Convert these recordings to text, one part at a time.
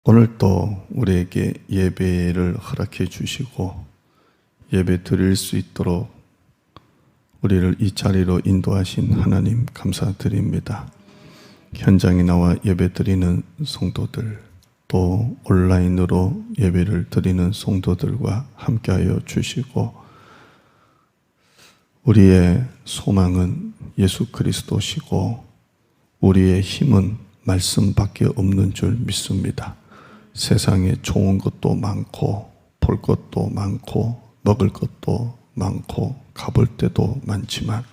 오늘 또 우리에게 예배를 허락해 주시고 예배 드릴 수 있도록 우리를 이 자리로 인도하신 하나님 감사드립니다. 현장에 나와 예배 드리는 성도들, 또 온라인으로 예배를 드리는 성도들과 함께하여 주시고, 우리의 소망은 예수 그리스도시고 우리의 힘은 말씀밖에 없는 줄 믿습니다. 세상에 좋은 것도 많고 볼 것도 많고 먹을 것도 많고 가볼 데도 많지만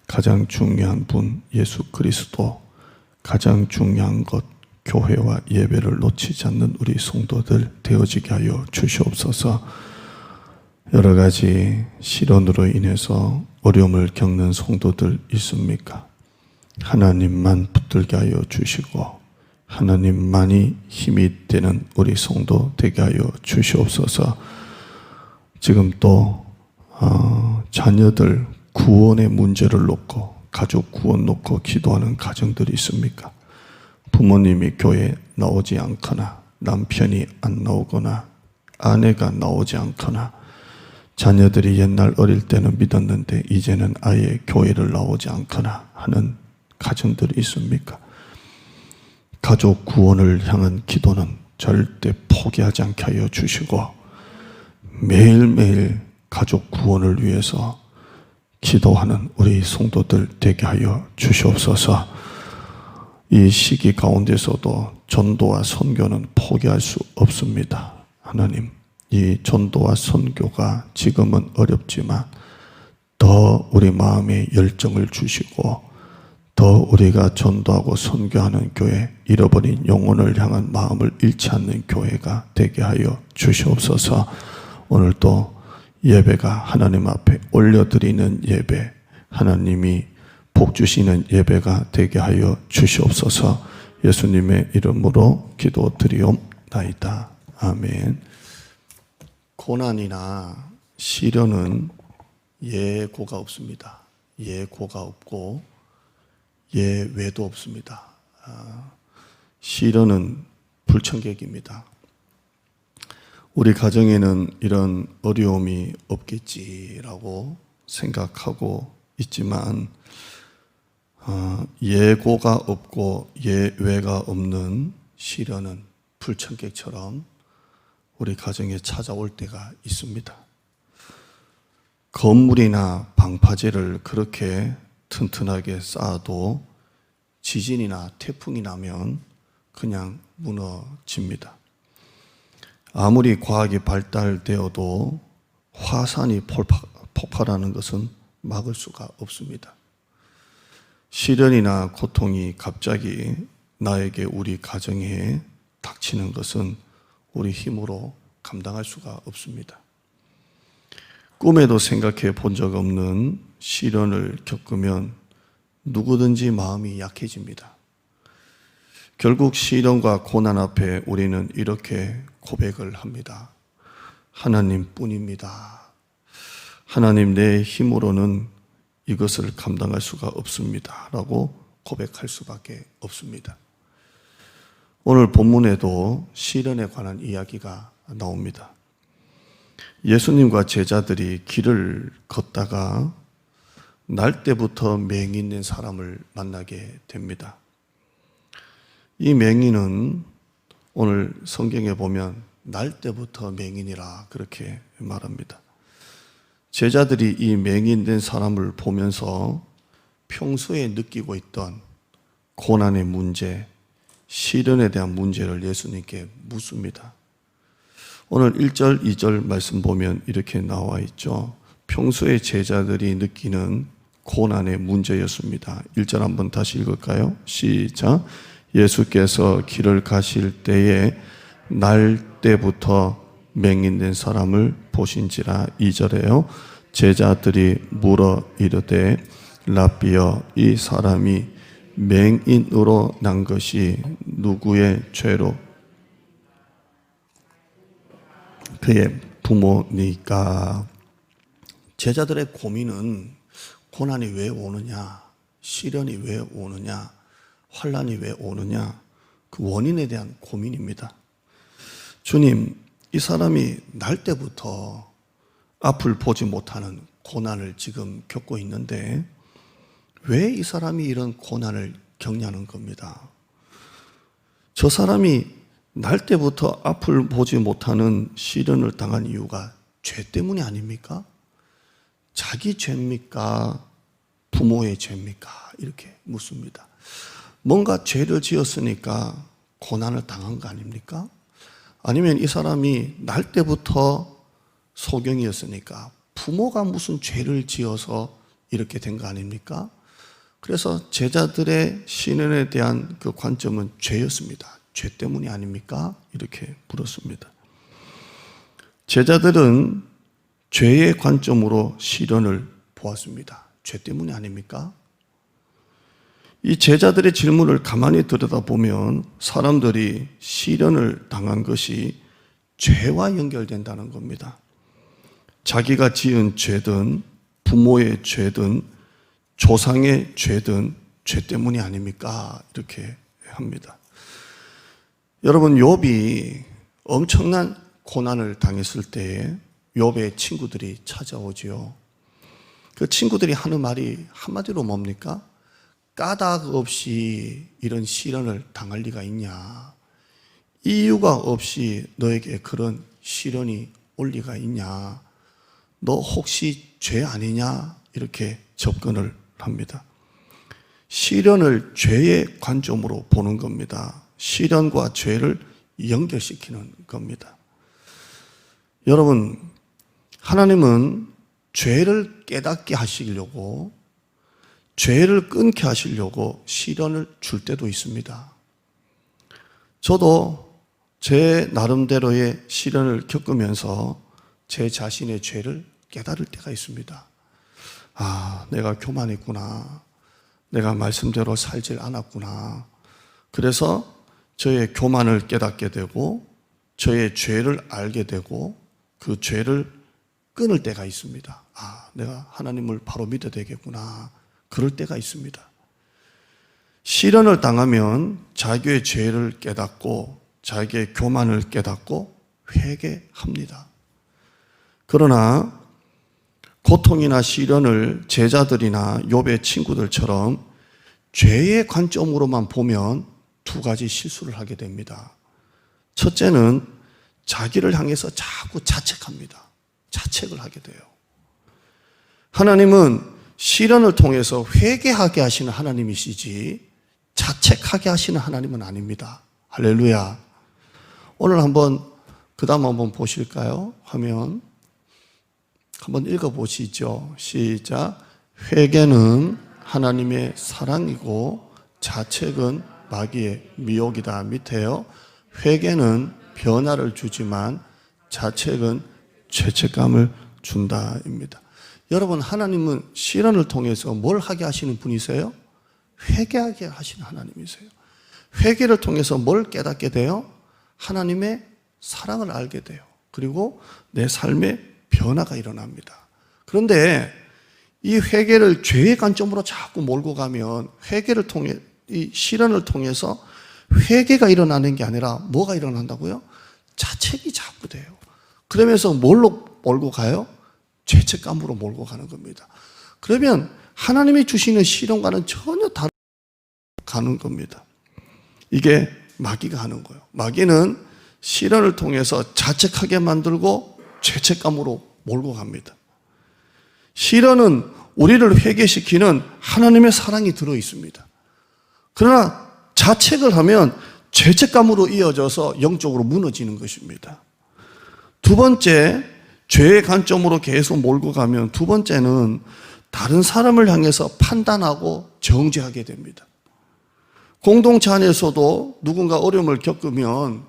가장 중요한 분 예수 그리스도, 가장 중요한 것 교회와 예배를 놓치지 않는 우리 성도들 되어지게 하여 주시옵소서. 여러 가지 시련으로 인해서 어려움을 겪는 성도들 있습니까? 하나님만 붙들게 하여 주시고 하나님만이 힘이 되는 우리 성도 되게 하여 주시옵소서. 지금 또 자녀들 구원의 문제를 놓고, 가족 구원 놓고 기도하는 가정들이 있습니까? 부모님이 교회에 나오지 않거나 남편이 안 나오거나 아내가 나오지 않거나 자녀들이 옛날 어릴 때는 믿었는데 이제는 아예 교회를 나오지 않거나 하는 가정들이 있습니까? 가족 구원을 향한 기도는 절대 포기하지 않게 하여 주시고 매일매일 가족 구원을 위해서 기도하는 우리 성도들 되게 하여 주시옵소서. 이 시기 가운데서도 전도와 선교는 포기할 수 없습니다. 하나님, 이 전도와 선교가 지금은 어렵지만 더 우리 마음에 열정을 주시고 더 우리가 전도하고 선교하는 교회, 잃어버린 영혼을 향한 마음을 잃지 않는 교회가 되게 하여 주시옵소서. 오늘도 예배가 하나님 앞에 올려드리는 예배, 하나님이 복 주시는 예배가 되게 하여 주시옵소서. 예수님의 이름으로 기도드리옵나이다. 아멘. 고난이나 시련은 예고가 없습니다. 예고가 없고 예외도 없습니다. 시련은 불청객입니다. 우리 가정에는 이런 어려움이 없겠지라고 생각하고 있지만 예고가 없고 예외가 없는 시련은 불청객처럼 우리 가정에 찾아올 때가 있습니다. 건물이나 방파제를 그렇게 튼튼하게 쌓아도 지진이나 태풍이 나면 그냥 무너집니다. 아무리 과학이 발달되어도 화산이 폭발하는 것은 막을 수가 없습니다. 시련이나 고통이 갑자기 나에게, 우리 가정에 닥치는 것은 우리 힘으로 감당할 수가 없습니다. 꿈에도 생각해 본 적 없는 시련을 겪으면 누구든지 마음이 약해집니다. 결국 시련과 고난 앞에 우리는 이렇게 고백을 합니다. 하나님뿐입니다. 하나님, 내 힘으로는 이것을 감당할 수가 없습니다. 라고 고백할 수밖에 없습니다. 오늘 본문에도 시련에 관한 이야기가 나옵니다. 예수님과 제자들이 길을 걷다가 날 때부터 맹이 있는 사람을 만나게 됩니다. 이 맹인은 오늘 성경에 보면 날 때부터 맹인이라 그렇게 말합니다. 제자들이 이 맹인 된 사람을 보면서 평소에 느끼고 있던 고난의 문제, 시련에 대한 문제를 예수님께 묻습니다. 오늘 1절, 2절 말씀 보면 이렇게 나와 있죠. 평소에 제자들이 느끼는 고난의 문제였습니다. 1절 한번 다시 읽을까요? 시작. 예수께서 길을 가실 때에 날 때부터 맹인된 사람을 보신지라. 2절에요. 제자들이 물어 이르되 라비여, 이 사람이 맹인으로 난 것이 누구의 죄로? 그의 부모니까. 제자들의 고민은 고난이 왜 오느냐, 시련이 왜 오느냐, 환난이 왜 오느냐, 그 원인에 대한 고민입니다. 주님, 이 사람이 날 때부터 앞을 보지 못하는 고난을 지금 겪고 있는데 왜 이 사람이 이런 고난을 겪냐는 겁니다. 저 사람이 날 때부터 앞을 보지 못하는 시련을 당한 이유가 죄 때문이 아닙니까? 자기 죄입니까? 부모의 죄입니까? 이렇게 묻습니다. 뭔가 죄를 지었으니까 고난을 당한 거 아닙니까? 아니면 이 사람이 날 때부터 소경이었으니까 부모가 무슨 죄를 지어서 이렇게 된 거 아닙니까? 그래서 제자들의 시련에 대한 그 관점은 죄였습니다. 죄 때문이 아닙니까? 이렇게 물었습니다. 제자들은 죄의 관점으로 시련을 보았습니다. 죄 때문이 아닙니까? 이 제자들의 질문을 가만히 들여다보면 사람들이 시련을 당한 것이 죄와 연결된다는 겁니다. 자기가 지은 죄든 부모의 죄든 조상의 죄든 죄 때문이 아닙니까? 이렇게 합니다. 여러분, 욥이 엄청난 고난을 당했을 때에 욥의 친구들이 찾아오지요. 그 친구들이 하는 말이 한마디로 뭡니까? 까닭 없이 이런 시련을 당할 리가 있냐? 이유가 없이 너에게 그런 시련이 올 리가 있냐? 너 혹시 죄 아니냐? 이렇게 접근을 합니다. 시련을 죄의 관점으로 보는 겁니다. 시련과 죄를 연결시키는 겁니다. 여러분, 하나님은 죄를 깨닫게 하시려고, 죄를 끊게 하시려고 시련을 줄 때도 있습니다. 저도 제 나름대로의 시련을 겪으면서 제 자신의 죄를 깨달을 때가 있습니다. 아, 내가 교만했구나. 내가 말씀대로 살질 않았구나. 그래서 저의 교만을 깨닫게 되고 저의 죄를 알게 되고 그 죄를 끊을 때가 있습니다. 아, 내가 하나님을 바로 믿어야 되겠구나. 그럴 때가 있습니다. 시련을 당하면 자기의 죄를 깨닫고 자기의 교만을 깨닫고 회개합니다. 그러나 고통이나 시련을 제자들이나 욥의 친구들처럼 죄의 관점으로만 보면 두 가지 실수를 하게 됩니다. 첫째는 자기를 향해서 자꾸 자책합니다. 자책을 하게 돼요. 하나님은 시련을 통해서 회개하게 하시는 하나님이시지 자책하게 하시는 하나님은 아닙니다. 할렐루야. 오늘 그 다음 한번 보실까요? 화면 한번 읽어보시죠. 시작. 회개는 하나님의 사랑이고 자책은 마귀의 미혹이다. 밑에요. 회개는 변화를 주지만 자책은 죄책감을 준다입니다. 여러분, 하나님은 시련을 통해서 뭘 하게 하시는 분이세요? 회개하게 하시는 하나님이세요. 회개를 통해서 뭘 깨닫게 돼요? 하나님의 사랑을 알게 돼요. 그리고 내 삶에 변화가 일어납니다. 그런데 이 회개를 죄의 관점으로 자꾸 몰고 가면 회개를 통해, 이 시련을 통해서 회개가 일어나는 게 아니라 뭐가 일어난다고요? 자책이 자꾸 돼요. 그러면서 뭘로 몰고 가요? 죄책감으로 몰고 가는 겁니다. 그러면 하나님이 주시는 시련과는 전혀 다른 가는 겁니다. 이게 마귀가 하는 거예요. 마귀는 시련을 통해서 자책하게 만들고 죄책감으로 몰고 갑니다. 시련은 우리를 회개시키는 하나님의 사랑이 들어 있습니다. 그러나 자책을 하면 죄책감으로 이어져서 영적으로 무너지는 것입니다. 두 번째, 죄의 관점으로 계속 몰고 가면 두 번째는 다른 사람을 향해서 판단하고 정죄하게 됩니다. 공동체 안에서도 누군가 어려움을 겪으면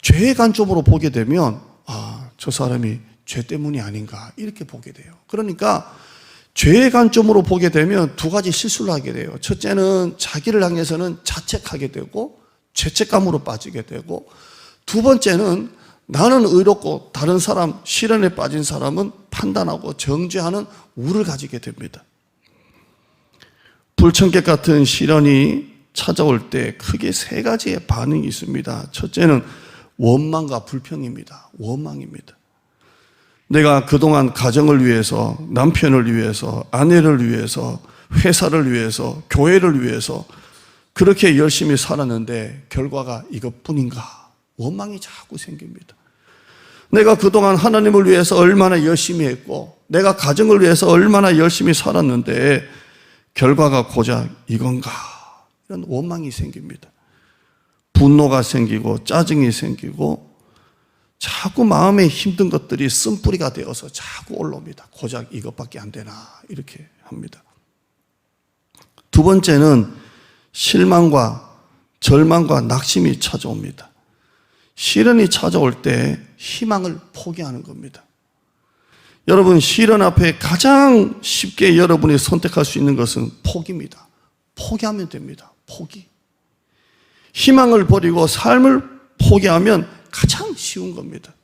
죄의 관점으로 보게 되면 아, 저 사람이 죄 때문이 아닌가 이렇게 보게 돼요. 그러니까 죄의 관점으로 보게 되면 두 가지 실수를 하게 돼요. 첫째는 자기를 향해서는 자책하게 되고 죄책감으로 빠지게 되고, 두 번째는 나는 의롭고 다른 사람, 시련에 빠진 사람은 판단하고 정죄하는 우를 가지게 됩니다. 불청객 같은 시련이 찾아올 때 크게 세 가지의 반응이 있습니다. 첫째는 원망과 불평입니다. 원망입니다. 내가 그동안 가정을 위해서, 남편을 위해서, 아내를 위해서, 회사를 위해서, 교회를 위해서 그렇게 열심히 살았는데 결과가 이것뿐인가? 원망이 자꾸 생깁니다. 내가 그동안 하나님을 위해서 얼마나 열심히 했고 내가 가정을 위해서 얼마나 열심히 살았는데 결과가 고작 이건가? 이런 원망이 생깁니다. 분노가 생기고 짜증이 생기고 자꾸 마음에 힘든 것들이 쓴뿌리가 되어서 자꾸 올라옵니다. 고작 이것밖에 안 되나 이렇게 합니다. 두 번째는 실망과 절망과 낙심이 찾아옵니다. 시련이 찾아올 때 희망을 포기하는 겁니다. 여러분, 시련 앞에 가장 쉽게 여러분이 선택할 수 있는 것은 포기입니다. 포기하면 됩니다. 포기. 희망을 버리고 삶을 포기하면 가장 쉬운 겁니다.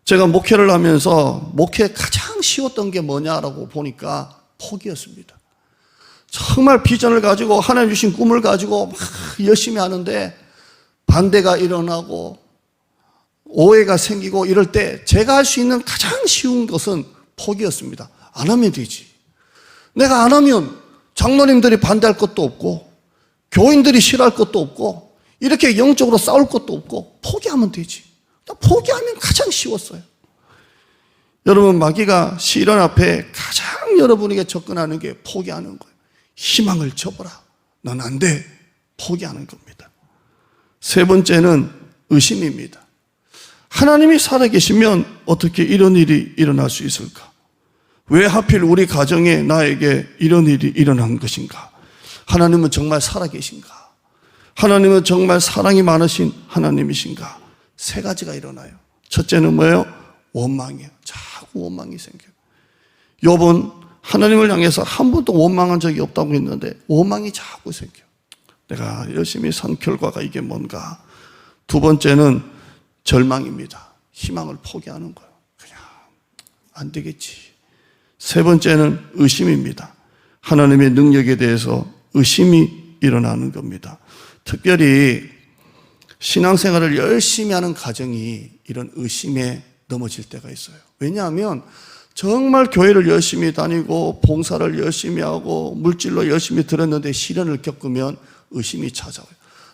제가 목회를 하면서 목회에 가장 쉬웠던 게 뭐냐라고 보니까 포기였습니다. 정말 비전을 가지고 하나님 주신 꿈을 가지고 막 열심히 하는데 반대가 일어나고 오해가 생기고 이럴 때 제가 할 수 있는 가장 쉬운 것은 포기였습니다. 안 하면 되지. 내가 안 하면 장로님들이 반대할 것도 없고 교인들이 싫어할 것도 없고 이렇게 영적으로 싸울 것도 없고 포기하면 되지. 포기하면 가장 쉬웠어요. 여러분, 마귀가 시련 앞에 가장 여러분에게 접근하는 게 포기하는 거예요. 희망을 접어라. 넌 안 돼. 포기하는 겁니다. 세 번째는 의심입니다. 하나님이 살아계시면 어떻게 이런 일이 일어날 수 있을까? 왜 하필 우리 가정에 나에게 이런 일이 일어난 것인가? 하나님은 정말 살아계신가? 하나님은 정말 사랑이 많으신 하나님이신가? 세 가지가 일어나요. 첫째는 뭐예요? 원망이에요. 자꾸 원망이 생겨요. 욥은 하나님을 향해서 한 번도 원망한 적이 없다고 했는데 원망이 자꾸 생겨요. 내가 열심히 산 결과가 이게 뭔가? 두 번째는 절망입니다. 희망을 포기하는 거예요. 그냥 안 되겠지. 세 번째는 의심입니다. 하나님의 능력에 대해서 의심이 일어나는 겁니다. 특별히 신앙생활을 열심히 하는 가정이 이런 의심에 넘어질 때가 있어요. 왜냐하면 정말 교회를 열심히 다니고 봉사를 열심히 하고 물질로 열심히 들었는데 시련을 겪으면 의심이 찾아와요.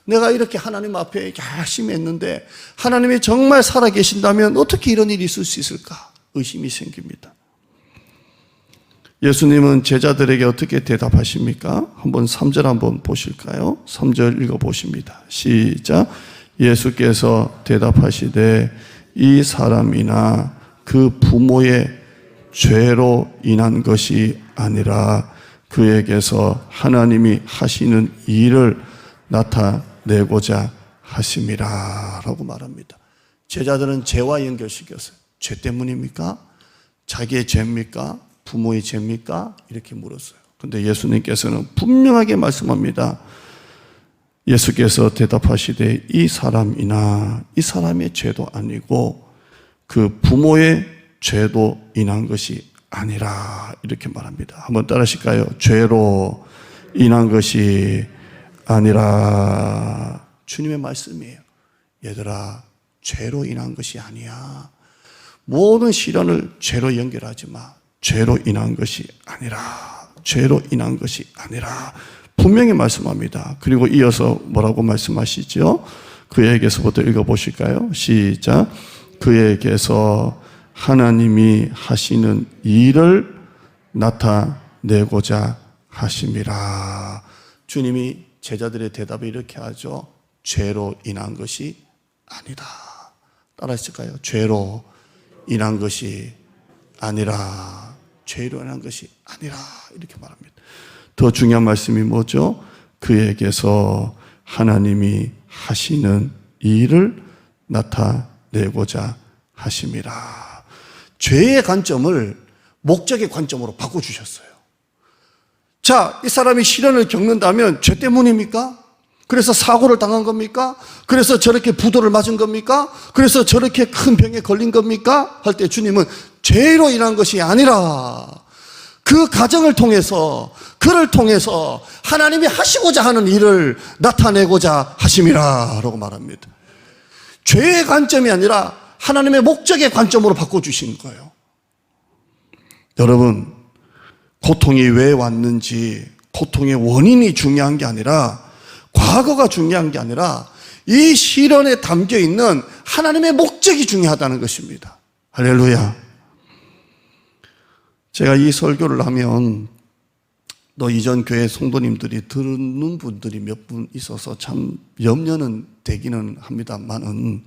내가 이렇게 하나님 앞에 열심히 했는데 하나님이 정말 살아계신다면 어떻게 이런 일이 있을 수 있을까? 의심이 생깁니다. 예수님은 제자들에게 어떻게 대답하십니까? 한번 3절 한번 보실까요? 3절 읽어보십니다. 시작. 예수께서 대답하시되 이 사람이나 그 부모의 죄로 인한 것이 아니라 그에게서 하나님이 하시는 일을 나타내고자 하심이라 라고 말합니다. 제자들은 죄와 연결시켰어요. 죄 때문입니까? 자기의 죄입니까? 부모의 죄입니까? 이렇게 물었어요. 그런데 예수님께서는 분명하게 말씀합니다. 예수께서 대답하시되 이 사람이나 이 사람의 죄도 아니고 그 부모의 죄도 인한 것이 아니라 이렇게 말합니다. 한번 따라하실까요? 죄로 인한 것이 아니라. 주님의 말씀이에요. 얘들아, 죄로 인한 것이 아니야. 모든 시련을 죄로 연결하지 마. 죄로 인한 것이 아니라. 죄로 인한 것이 아니라. 분명히 말씀합니다. 그리고 이어서 뭐라고 말씀하시죠? 그에게서부터 읽어보실까요? 시작. 그에게서 하나님이 하시는 일을 나타내고자 하심이라. 주님이 제자들의 대답을 이렇게 하죠. 죄로 인한 것이 아니다. 따라하실까요? 죄로 인한 것이 아니라. 죄로 인한 것이 아니라. 이렇게 말합니다. 더 중요한 말씀이 뭐죠? 그에게서 하나님이 하시는 일을 나타내고자 하심이라. 죄의 관점을 목적의 관점으로 바꿔주셨어요. 자, 이 사람이 시련을 겪는다면 죄 때문입니까? 그래서 사고를 당한 겁니까? 그래서 저렇게 부도를 맞은 겁니까? 그래서 저렇게 큰 병에 걸린 겁니까? 할 때 주님은 죄로 인한 것이 아니라 그 가정을 통해서, 그를 통해서 하나님이 하시고자 하는 일을 나타내고자 하심이라 라고 말합니다. 죄의 관점이 아니라 하나님의 목적의 관점으로 바꿔주신 거예요. 여러분, 고통이 왜 왔는지, 고통의 원인이 중요한 게 아니라, 과거가 중요한 게 아니라 이 시련에 담겨 있는 하나님의 목적이 중요하다는 것입니다. 할렐루야. 제가 이 설교를 하면 또 이전 교회 성도님들이 듣는 분들이 몇 분 있어서 참 염려는 되기는 합니다만은,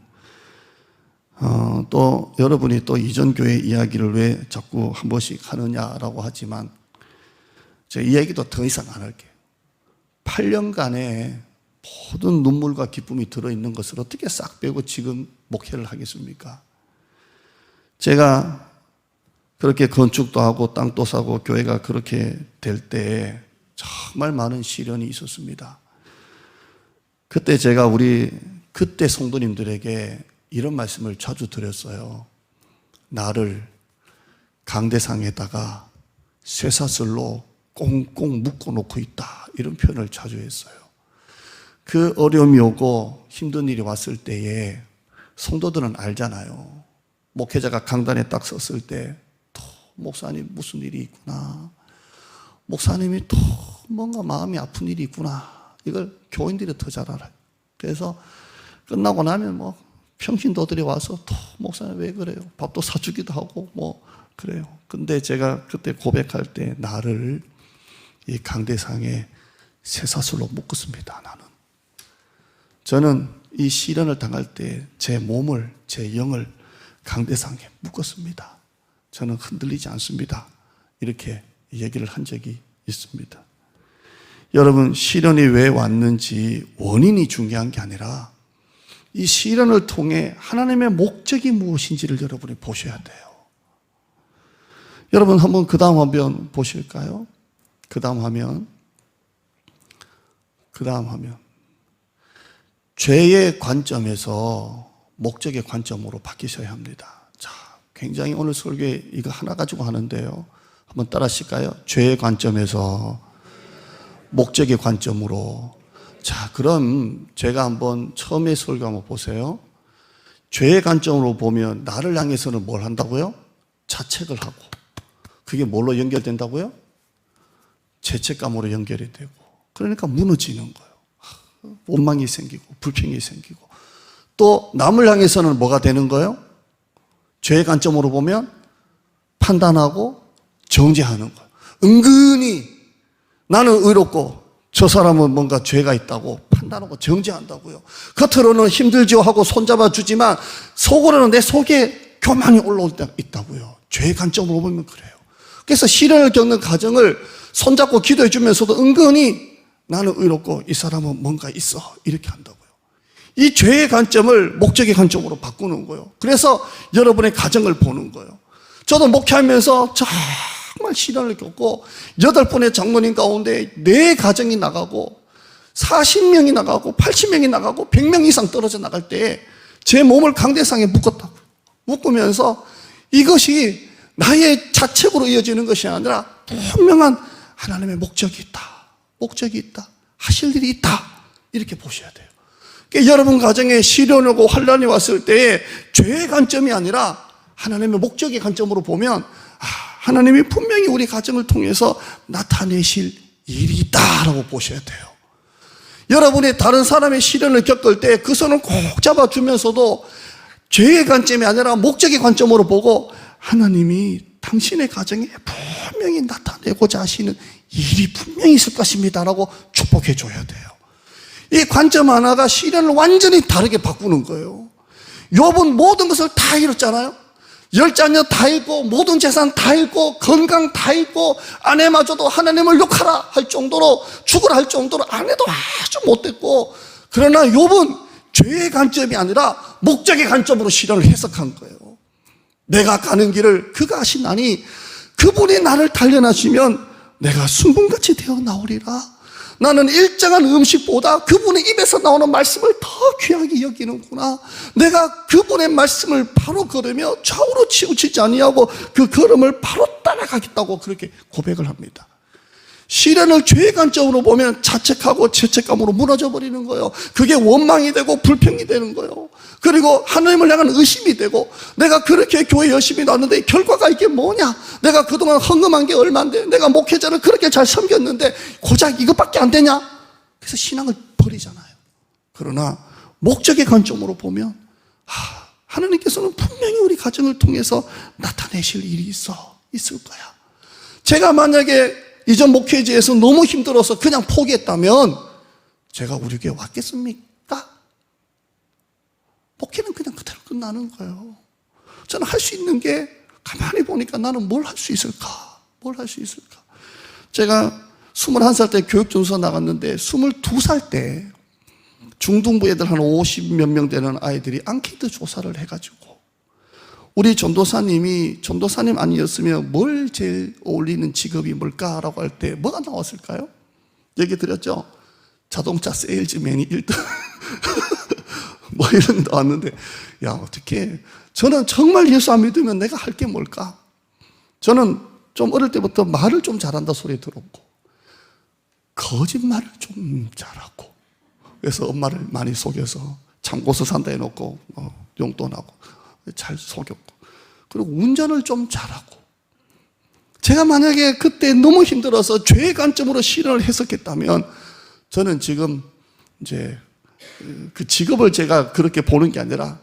또 여러분이 또 이전 교회 이야기를 왜 자꾸 한 번씩 하느냐라고 하지만, 제가 이 얘기도 더 이상 안 할게요. 8년간의 모든 눈물과 기쁨이 들어있는 것을 어떻게 싹 빼고 지금 목회를 하겠습니까? 제가 그렇게 건축도 하고 땅도 사고 교회가 그렇게 될 때 정말 많은 시련이 있었습니다. 그때 제가 그때 성도님들에게 이런 말씀을 자주 드렸어요. 나를 강대상에다가 쇠사슬로 꽁꽁 묶어놓고 있다, 이런 표현을 자주 했어요. 그 어려움이 오고 힘든 일이 왔을 때에 성도들은 알잖아요. 목회자가 강단에 딱 섰을 때 또 목사님 무슨 일이 있구나, 목사님이 또 뭔가 마음이 아픈 일이 있구나, 이걸 교인들이 더 잘 알아요. 그래서 끝나고 나면 뭐 평신도들이 와서 또 목사님 왜 그래요, 밥도 사주기도 하고 뭐 그래요. 근데 제가 그때 고백할 때 나를 이 강대상에 쇠사슬로 묶었습니다. 저는 이 시련을 당할 때 제 몸을, 제 영을 강대상에 묶었습니다. 저는 흔들리지 않습니다. 이렇게 얘기를 한 적이 있습니다. 여러분, 시련이 왜 왔는지 원인이 중요한 게 아니라 이 시련을 통해 하나님의 목적이 무엇인지를 여러분이 보셔야 돼요. 여러분, 한번 그 다음 화면 보실까요? 그 다음 화면. 죄의 관점에서 목적의 관점으로 바뀌셔야 합니다. 자, 굉장히 오늘 설교에 이거 하나 가지고 하는데요. 한번 따라 하실까요? 죄의 관점에서 목적의 관점으로. 자, 그럼 제가 한번 처음에 설교 한번 보세요. 죄의 관점으로 보면 나를 향해서는 뭘 한다고요? 자책을 하고. 그게 뭘로 연결된다고요? 죄책감으로 연결이 되고. 그러니까 무너지는 거예요. 원망이 생기고 불평이 생기고. 또 남을 향해서는 뭐가 되는 거예요? 죄의 관점으로 보면 판단하고 정죄하는 거예요. 은근히 나는 의롭고 저 사람은 뭔가 죄가 있다고 판단하고 정죄한다고요. 겉으로는 힘들죠 하고 손잡아 주지만 속으로는 내 속에 교만이 올라올 때 있다고요. 죄의 관점으로 보면 그래요. 그래서 시련을 겪는 가정을 손잡고 기도해 주면서도 은근히 나는 의롭고 이 사람은 뭔가 있어, 이렇게 한다고요. 이 죄의 관점을 목적의 관점으로 바꾸는 거예요. 그래서 여러분의 가정을 보는 거예요. 저도 목회하면서 정말 시련을 겪고 8분의 장로님 가운데 4가정이 나가고 40명이 나가고 80명이 나가고 100명 이상 떨어져 나갈 때 제 몸을 강대상에 묶었다고요. 묶으면서 이것이 나의 자책으로 이어지는 것이 아니라 분명한 하나님의 목적이 있다. 목적이 있다. 하실 일이 있다. 이렇게 보셔야 돼요. 그러니까 여러분 가정에 시련이 오고 환난이 왔을 때 죄의 관점이 아니라 하나님의 목적의 관점으로 보면 하나님이 분명히 우리 가정을 통해서 나타내실 일이 있다라고 보셔야 돼요. 여러분이 다른 사람의 시련을 겪을 때 그 손을 꼭 잡아주면서도 죄의 관점이 아니라 목적의 관점으로 보고 하나님이 당신의 가정에 분명히 나타내고자 하시는 일이 분명히 있을 것입니다라고 축복해 줘야 돼요. 이 관점 하나가 시련을 완전히 다르게 바꾸는 거예요. 욥은 모든 것을 다 잃었잖아요. 10자녀 다 잃고 모든 재산 다 잃고 건강 다 잃고 아내마저도 하나님을 욕하라 할 정도로 죽으라 할 정도로 아내도 아주 못됐고, 그러나 욥은 죄의 관점이 아니라 목적의 관점으로 시련을 해석한 거예요. 내가 가는 길을 그가 하시나니 그분이 나를 단련하시면 내가 순금같이 되어 나오리라. 나는 일정한 음식보다 그분의 입에서 나오는 말씀을 더 귀하게 여기는구나. 내가 그분의 말씀을 바로 걸으며 좌우로 치우치지 아니하고 그 걸음을 바로 따라 살아가겠다고 그렇게 고백을 합니다. 시련을 죄의 관점으로 보면 자책하고 죄책감으로 무너져 버리는 거예요. 그게 원망이 되고 불평이 되는 거예요. 그리고 하나님을 향한 의심이 되고, 내가 그렇게 교회 열심히 나왔는데 결과가 이게 뭐냐? 내가 그동안 헌금한 게 얼만데, 내가 목회자를 그렇게 잘 섬겼는데 고작 이것밖에 안 되냐? 그래서 신앙을 버리잖아요. 그러나 목적의 관점으로 보면 하나님께서는 분명히 우리 가정을 통해서 나타내실 일이 있을 거야. 제가 만약에 이전 목회지에서 너무 힘들어서 그냥 포기했다면 제가 우리 교회 왔겠습니까? 목회는 그냥 그대로 끝나는 거예요. 저는 할 수 있는 게, 가만히 보니까 나는 뭘 할 수 있을까? 뭘 할 수 있을까? 제가 21살 때 교육전서 나갔는데 22살 때 중등부 애들 한 50몇 명 되는 아이들이 앙케이트 조사를 해가지고, 우리 전도사님 아니었으면 뭘 제일 어울리는 직업이 뭘까라고 할 때 뭐가 나왔을까요? 얘기 드렸죠? 자동차 세일즈맨이 1등 뭐 이런 게 나왔는데, 야, 어떻게, 저는 정말 예수 안 믿으면 내가 할 게 뭘까? 저는 좀 어릴 때부터 말을 좀 잘한다 소리 들었고, 거짓말을 좀 잘하고, 그래서 엄마를 많이 속여서 참고서 산다 해놓고 용돈하고 잘 속였고, 그리고 운전을 좀 잘하고. 제가 만약에 그때 너무 힘들어서 죄의 관점으로 시련을 해석했다면 저는 지금 이제 그 직업을 제가 그렇게 보는 게 아니라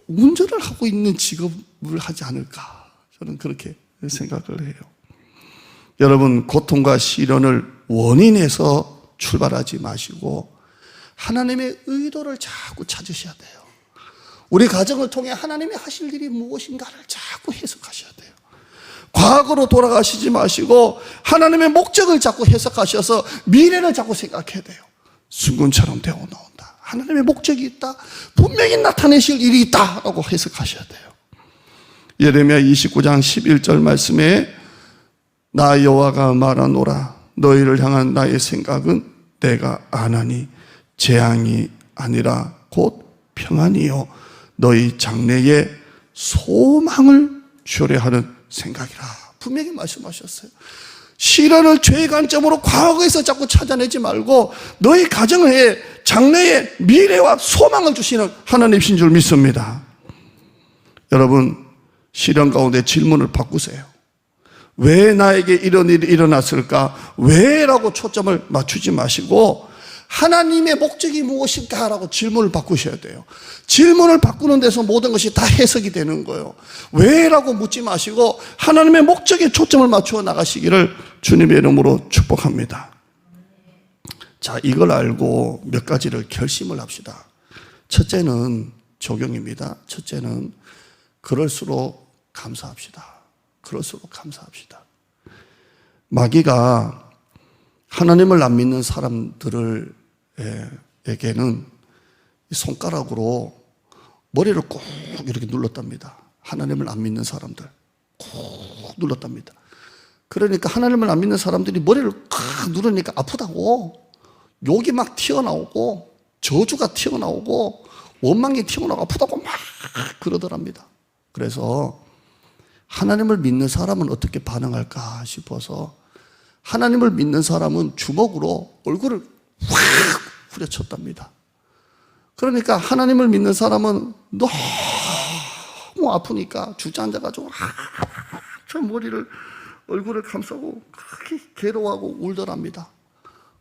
운전을 하고 있는 직업을 하지 않을까, 저는 그렇게 생각을 해요. 여러분, 고통과 시련을 원인에서 출발하지 마시고 하나님의 의도를 자꾸 찾으셔야 돼요. 우리 가정을 통해 하나님이 하실 일이 무엇인가를 자꾸 해석하셔야 돼요. 과거로 돌아가시지 마시고 하나님의 목적을 자꾸 해석하셔서 미래를 자꾸 생각해야 돼요. 순금처럼 되어 나온다. 하나님의 목적이 있다. 분명히 나타내실 일이 있다 라고 해석하셔야 돼요. 예레미야 29장 11절 말씀에 나 여호와가 말하노라, 너희를 향한 나의 생각은 내가 아나니 재앙이 아니라 곧 평안이요 너희 장래에 소망을 주려 하는 생각이라. 분명히 말씀하셨어요. 시련을 죄의 관점으로 과거에서 자꾸 찾아내지 말고 너희 가정에 장래에 미래와 소망을 주시는 하나님이신 줄 믿습니다. 여러분, 시련 가운데 질문을 바꾸세요. 왜 나에게 이런 일이 일어났을까? 왜? 라고 초점을 맞추지 마시고 하나님의 목적이 무엇일까? 라고 질문을 바꾸셔야 돼요. 질문을 바꾸는 데서 모든 것이 다 해석이 되는 거예요. 왜? 라고 묻지 마시고 하나님의 목적에 초점을 맞추어 나가시기를 주님의 이름으로 축복합니다. 자, 이걸 알고 몇 가지를 결심을 합시다. 첫째는 적용입니다. 첫째는 그럴수록 감사합시다. 그럴수록 감사합시다. 마귀가 하나님을 안 믿는 사람들에게는 손가락으로 머리를 꾹 이렇게 눌렀답니다. 하나님을 안 믿는 사람들 꾹 눌렀답니다. 그러니까 하나님을 안 믿는 사람들이 머리를 꽉 누르니까 아프다고 욕이 막 튀어나오고 저주가 튀어나오고 원망이 튀어나오고 아프다고 막 그러더랍니다. 그래서 하나님을 믿는 사람은 어떻게 반응할까 싶어서 하나님을 믿는 사람은 주먹으로 얼굴을 확 후려쳤답니다. 그러니까 하나님을 믿는 사람은 너무 아프니까 주저앉아가지고 저 얼굴을 감싸고 크게 괴로워하고 울더랍니다.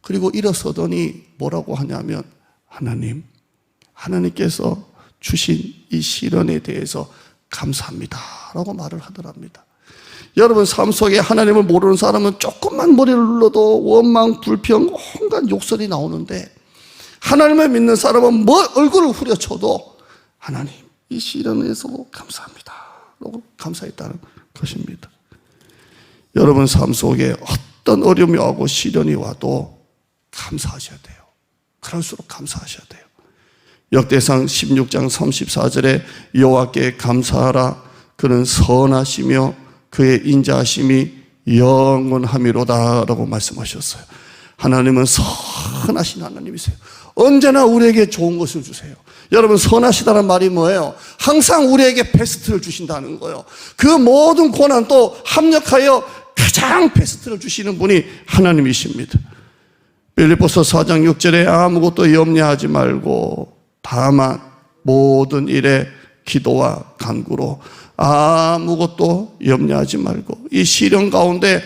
그리고 일어서더니 뭐라고 하냐면 하나님께서 주신 이 시련에 대해서 감사합니다 라고 말을 하더랍니다. 여러분, 삶 속에 하나님을 모르는 사람은 조금만 머리를 눌러도 원망, 불평, 온갖 욕설이 나오는데 하나님을 믿는 사람은 얼굴을 후려쳐도 하나님, 이 시련에서 감사합니다 라고 감사했다는 것입니다. 여러분, 삶 속에 어떤 어려움이 오고 시련이 와도 감사하셔야 돼요. 그럴수록 감사하셔야 돼요. 역대상 16장 34절에 여호와께 감사하라. 그는 선하시며 그의 인자하심이 영원함이로다 라고 말씀하셨어요. 하나님은 선하신 하나님이세요. 언제나 우리에게 좋은 것을 주세요. 여러분, 선하시다는 말이 뭐예요? 항상 우리에게 베스트를 주신다는 거예요. 그 모든 고난도 합력하여 가장 베스트를 주시는 분이 하나님이십니다. 빌립보서 4장 6절에 아무것도 염려하지 말고 다만 모든 일에 기도와 간구로, 아무것도 염려하지 말고, 이 시련 가운데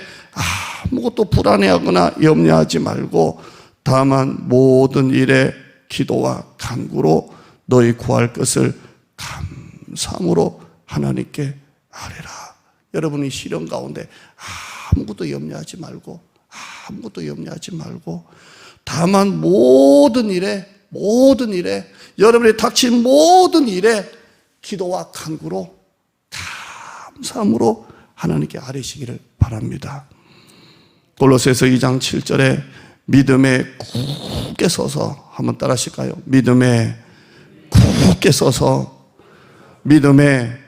아무것도 불안해하거나 염려하지 말고 다만 모든 일에 기도와 간구로 너희 구할 것을 감사함으로 하나님께 아뢰라. 여러분이 시련 가운데 아무것도 염려하지 말고, 아무것도 염려하지 말고 다만 모든 일에 여러분이 닥친 모든 일에 기도와 간구로 감사함으로 하나님께 아뢰시기를 바랍니다. 골로새서 2장 7절에 믿음에 굳게 서서, 한번 따라 하실까요? 믿음에 굳게 서서, 믿음에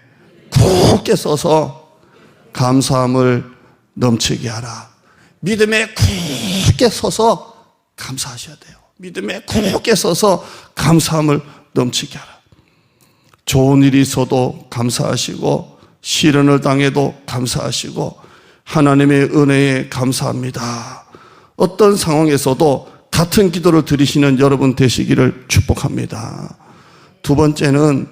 굳게 서서 감사함을 넘치게 하라. 믿음에 굳게 서서 감사하셔야 돼요. 믿음에 굳게 서서 감사함을 넘치게 하라. 좋은 일이 있어도 감사하시고, 시련을 당해도 감사하시고, 하나님의 은혜에 감사합니다. 어떤 상황에서도 같은 기도를 드리시는 여러분 되시기를 축복합니다. 두 번째는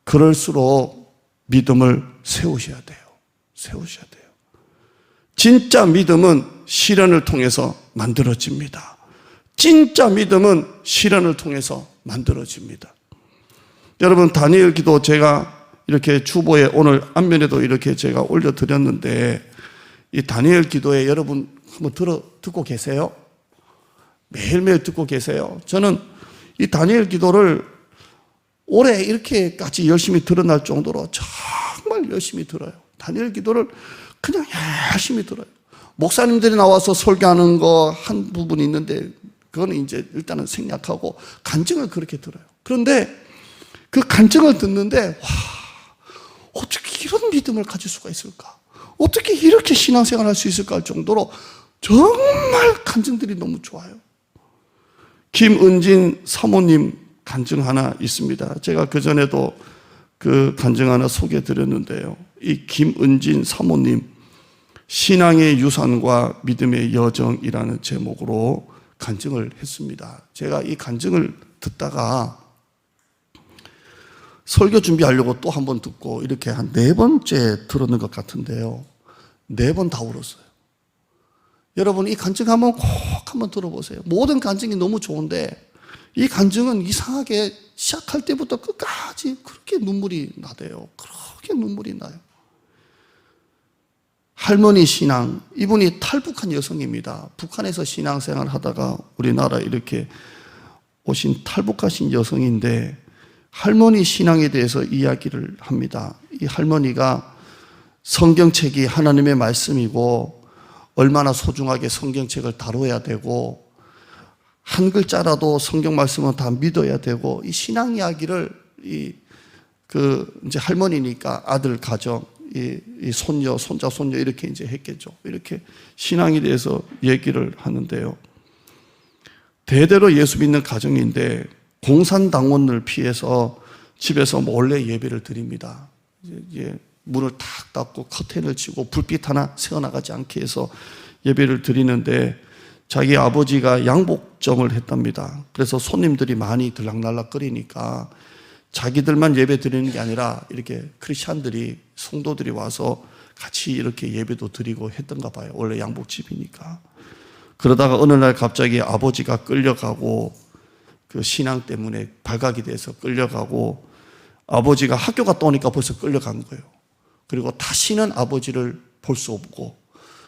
그럴수록 믿음을 세우셔야 돼요. 세우셔야 돼요. 진짜 믿음은 시련을 통해서 만들어집니다. 진짜 믿음은 시련을 통해서 만들어집니다. 여러분, 다니엘 기도 제가 이렇게 주보에 오늘 앞면에도 이렇게 제가 올려드렸는데, 이 다니엘 기도에 여러분 한번 듣고 계세요? 매일매일 듣고 계세요? 저는 이 다니엘 기도를 올해 이렇게까지 열심히 드러날 정도로 정말 열심히 들어요. 다니엘 기도를 그냥 열심히 들어요. 목사님들이 나와서 설교하는 거 한 부분이 있는데 그거는 이제 일단은 생략하고 간증을 그렇게 들어요. 그런데 그 간증을 듣는데 와, 어떻게 이런 믿음을 가질 수가 있을까? 어떻게 이렇게 신앙생활을 할 수 있을까 할 정도로 정말 간증들이 너무 좋아요. 김은진 사모님 간증 하나 있습니다. 제가 그전에도 그 간증 하나 소개해 드렸는데요. 이 김은진 사모님, 신앙의 유산과 믿음의 여정이라는 제목으로 간증을 했습니다. 제가 이 간증을 듣다가 설교 준비하려고 또 한 번 듣고 이렇게 한 4번째 들었는 것 같은데요. 4번 다 울었어요. 여러분, 이 간증 한번 꼭 한번 들어보세요. 모든 간증이 너무 좋은데 이 간증은 이상하게 시작할 때부터 끝까지 그렇게 눈물이 나대요. 그렇게 눈물이 나요. 할머니 신앙, 이분이 탈북한 여성입니다. 북한에서 신앙생활 하다가 우리나라 이렇게 오신 탈북하신 여성인데 할머니 신앙에 대해서 이야기를 합니다. 이 할머니가 성경책이 하나님의 말씀이고 얼마나 소중하게 성경책을 다뤄야 되고 한 글자라도 성경 말씀은 다 믿어야 되고 이 신앙 이야기를 이제 할머니니까 아들 가정, 이 손녀, 손자, 손녀 이렇게 이제 했겠죠. 이렇게 신앙에 대해서 얘기를 하는데요. 대대로 예수 믿는 가정인데 공산당원을 피해서 집에서 몰래 예배를 드립니다. 이제 문을 탁 닫고 커튼을 치고 불빛 하나 새어나가지 않게 해서 예배를 드리는데 자기 아버지가 양복점을 했답니다. 그래서 손님들이 많이 들락날락거리니까 자기들만 예배 드리는 게 아니라 이렇게 크리스찬들이, 성도들이 와서 같이 이렇게 예배도 드리고 했던가 봐요. 원래 양복집이니까. 그러다가 어느 날 갑자기 아버지가 끌려가고 그 신앙 때문에 발각이 돼서 끌려가고 아버지가 학교 갔다 오니까 벌써 끌려간 거예요. 그리고 다시는 아버지를 볼 수 없고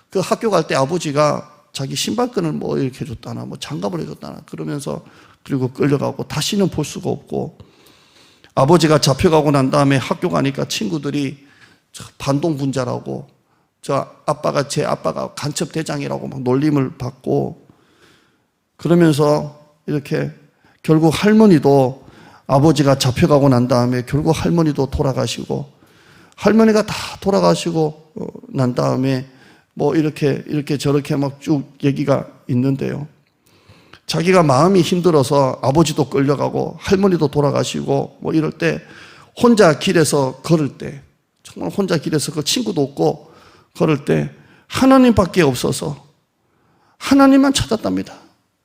그 학교 갈 때 아버지가 자기 신발끈을 뭐 이렇게 해줬다나 뭐 장갑을 해줬다나 그러면서 그리고 끌려가고 다시는 볼 수가 없고 아버지가 잡혀가고 난 다음에 학교 가니까 친구들이 반동분자라고 제 아빠가 간첩대장이라고 막 놀림을 받고 그러면서 이렇게 결국 할머니도 아버지가 잡혀가고 난 다음에 결국 할머니도 돌아가시고 할머니가 다 돌아가시고 난 다음에 뭐 이렇게 저렇게 막 쭉 얘기가 있는데요. 자기가 마음이 힘들어서 아버지도 끌려가고 할머니도 돌아가시고 뭐 이럴 때 혼자 길에서 걸을 때, 정말 혼자 길에서 그 친구도 없고 걸을 때 하나님밖에 없어서 하나님만 찾았답니다.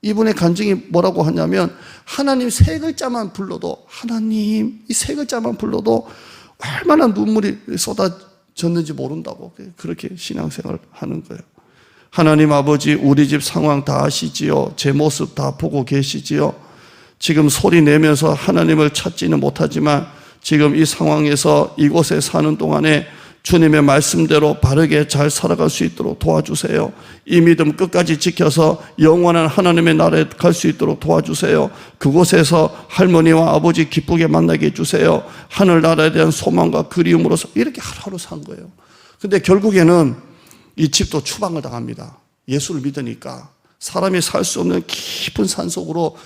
이분의 간증이 뭐라고 하냐면, 하나님 세 글자만 불러도, 하나님 이 세 글자만 불러도 얼마나 눈물이 쏟아졌는지 모른다고 그렇게 신앙생활을 하는 거예요. 하나님 아버지, 우리 집 상황 다 아시지요? 제 모습 다 보고 계시지요? 지금 소리 내면서 하나님을 찾지는 못하지만 지금 이 상황에서 이곳에 사는 동안에 주님의 말씀대로 바르게 잘 살아갈 수 있도록 도와주세요. 이 믿음 끝까지 지켜서 영원한 하나님의 나라에 갈 수 있도록 도와주세요. 그곳에서 할머니와 아버지 기쁘게 만나게 해주세요. 하늘나라에 대한 소망과 그리움으로서 이렇게 하루하루 산 거예요. 근데 결국에는 이 집도 추방을 당합니다. 예수를 믿으니까 사람이 살 수 없는 깊은 산속으로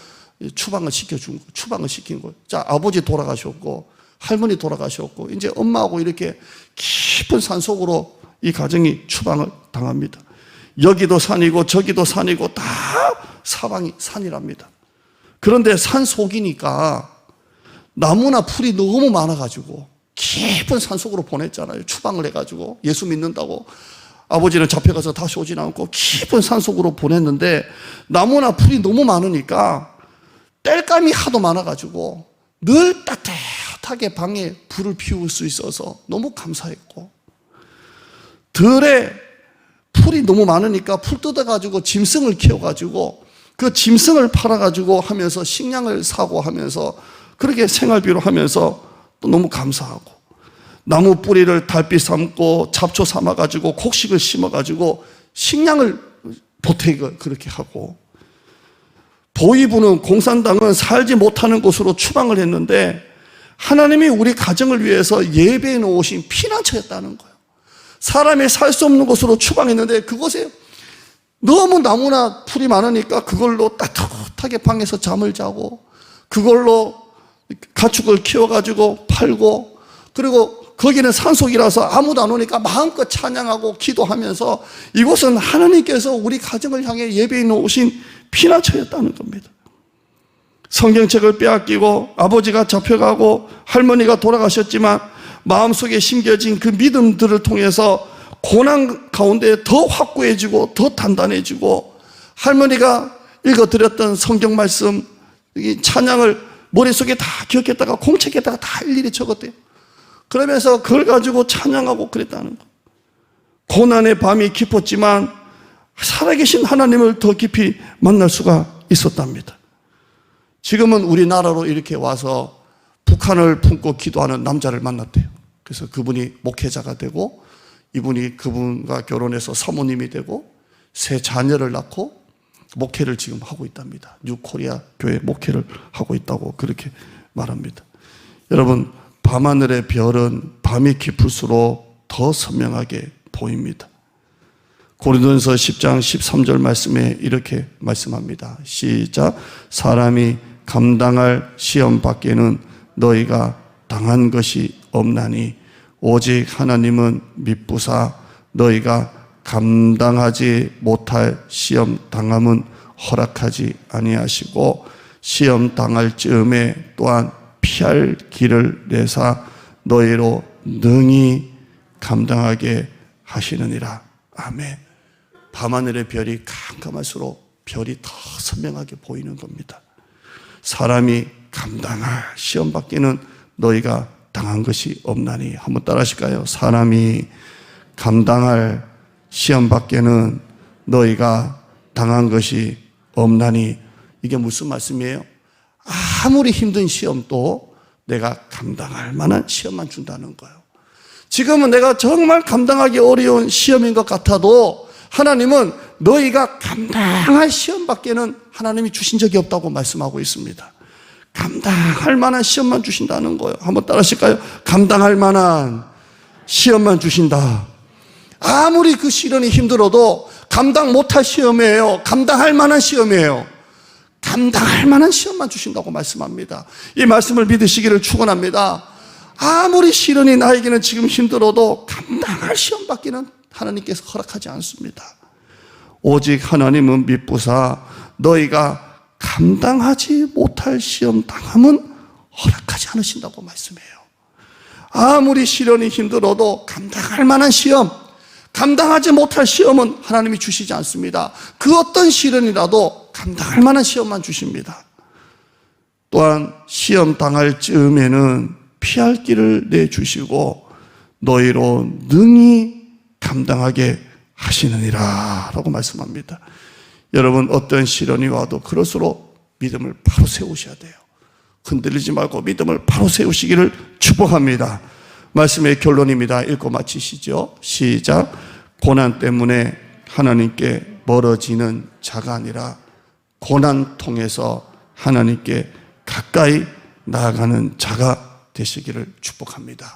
추방을 시킨 거예요. 자, 아버지 돌아가셨고 할머니 돌아가셨고 이제 엄마하고 이렇게 깊은 산속으로 이 가정이 추방을 당합니다. 여기도 산이고 저기도 산이고 다 사방이 산이랍니다. 그런데 산속이니까 나무나 풀이 너무 많아가지고 깊은 산속으로 보냈잖아요. 추방을 해가지고 예수 믿는다고. 아버지는 잡혀가서 다시 오진 않고 깊은 산속으로 보냈는데 나무나 풀이 너무 많으니까 땔감이 하도 많아가지고 늘 따뜻하게 방에 불을 피울 수 있어서 너무 감사했고, 들에 풀이 너무 많으니까 풀 뜯어가지고 짐승을 키워가지고 그 짐승을 팔아가지고 하면서 식량을 사고 하면서 그렇게 생활비로 하면서 또 너무 감사하고, 나무 뿌리를 달빛 삼고 잡초 삼아가지고 곡식을 심어가지고 식량을 보태고 그렇게 하고, 보이부는 공산당은 살지 못하는 곳으로 추방을 했는데 하나님이 우리 가정을 위해서 예배해 놓으신 피난처였다는 거예요. 사람이 살 수 없는 곳으로 추방했는데 그곳에 너무 나무나 풀이 많으니까 그걸로 따뜻하게 방에서 잠을 자고 그걸로 가축을 키워가지고 팔고, 그리고 거기는 산속이라서 아무도 안 오니까 마음껏 찬양하고 기도하면서 이곳은 하나님께서 우리 가정을 향해 예배해 놓으신 피난처였다는 겁니다. 성경책을 빼앗기고 아버지가 잡혀가고 할머니가 돌아가셨지만 마음속에 심겨진 그 믿음들을 통해서 고난 가운데 더 확고해지고 더 단단해지고, 할머니가 읽어드렸던 성경 말씀, 찬양을 머릿속에 다 기억했다가 공책에다가 다 일일이 적었대요. 그러면서 그걸 가지고 찬양하고 그랬다는 거. 고난의 밤이 깊었지만 살아계신 하나님을 더 깊이 만날 수가 있었답니다. 지금은 우리나라로 이렇게 와서 북한을 품고 기도하는 남자를 만났대요. 그래서 그분이 목회자가 되고 이분이 그분과 결혼해서 사모님이 되고 세 자녀를 낳고 목회를 지금 하고 있답니다. 뉴코리아 교회 목회를 하고 있다고 그렇게 말합니다. 여러분, 밤하늘의 별은 밤이 깊을수록 더 선명하게 보입니다. 고린도전서 10장 13절 말씀에 이렇게 말씀합니다. 시작. 사람이 감당할 시험 밖에는 너희가 당한 것이 없나니 오직 하나님은 미쁘사 너희가 감당하지 못할 시험 당함은 허락하지 아니하시고 시험 당할 즈음에 또한 피할 길을 내사 너희로 능히 감당하게 하시느니라. 아멘. 밤하늘의 별이 캄캄할수록 별이 더 선명하게 보이는 겁니다. 사람이 감당할 시험 밖에는 너희가 당한 것이 없나니. 한번 따라 하실까요? 사람이 감당할 시험 밖에는 너희가 당한 것이 없나니. 이게 무슨 말씀이에요? 아무리 힘든 시험도 내가 감당할 만한 시험만 준다는 거예요. 지금은 내가 정말 감당하기 어려운 시험인 것 같아도 하나님은 너희가 감당할 시험밖에는 하나님이 주신 적이 없다고 말씀하고 있습니다. 감당할 만한 시험만 주신다는 거예요. 한번 따라 하실까요? 감당할 만한 시험만 주신다. 아무리 그 시련이 힘들어도 감당 못할 시험이에요. 감당할 만한 시험이에요. 감당할 만한 시험만 주신다고 말씀합니다. 이 말씀을 믿으시기를 축원합니다. 아무리 시련이 나에게는 지금 힘들어도 감당할 시험밖에는 하나님께서 허락하지 않습니다. 오직 하나님은 미쁘사 너희가 감당하지 못할 시험 당함은 허락하지 않으신다고 말씀해요. 아무리 시련이 힘들어도 감당할 만한 시험, 감당하지 못할 시험은 하나님이 주시지 않습니다. 그 어떤 시련이라도 감당할 만한 시험만 주십니다. 또한 시험 당할 즈음에는 피할 길을 내주시고 너희로 능히 감당하게 하시느니라 라고 말씀합니다. 여러분, 어떤 시련이 와도 그럴수록 믿음을 바로 세우셔야 돼요. 흔들리지 말고 믿음을 바로 세우시기를 축복합니다. 말씀의 결론입니다. 읽고 마치시죠. 시작. 고난 때문에 하나님께 멀어지는 자가 아니라 고난 통해서 하나님께 가까이 나아가는 자가 되시기를 축복합니다.